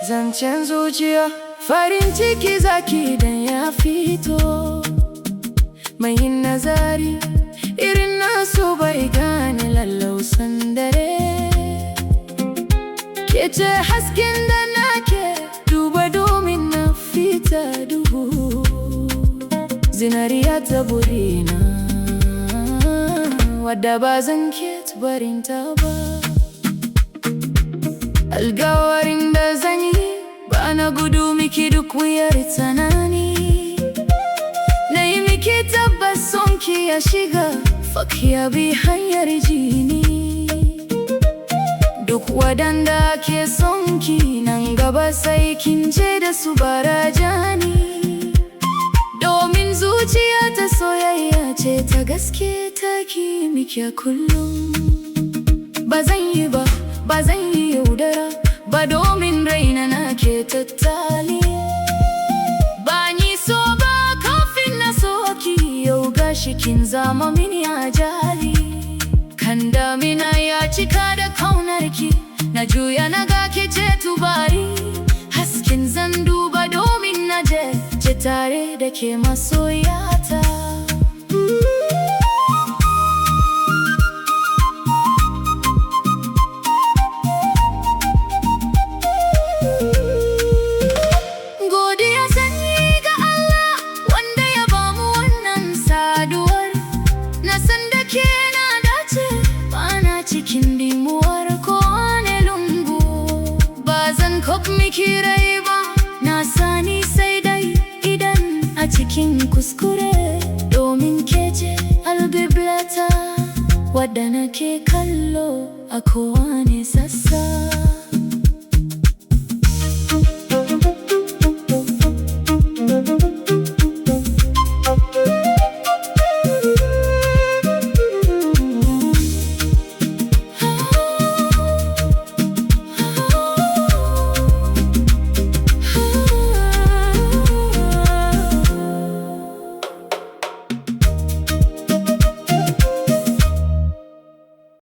Zancen zuciya, farin ciki zaki dan ya fito. Mai yin nazari irin nasu bai gane lallausan dare. Ke ce hasken da nake duba domin na fita duhu. Zinariya ta burina, wadda ba zan ke barinta ba. Algawarin da zan yi ba na gudu miki duk wuyar tsanani. Na yi miki tabbas sonki ya shiga, ya bi hanyar jini. Duk wadanda ke sonki nan gaba sai kin je da su barajani. Domin zuciya ta soyayya ce ta gaske take miki a kullum. Ba zan yi ba, ba zan yi yaudara ba, domin raina na ke tattali. Ba ni so ba kafin na soki, yau gashi kin zama mini ajali. Kan damina ya cika da kaunarki, na juya na ga ke ce tubari. Hasken zan duba domin na je tare da ke masoyata. Cikin dimuwar kowane lungu, ba zan miki rai ba, na sani sai dai idan a cikin kuskure. Domin ke ce albiblata, wadda nake kallo a kowane sassa.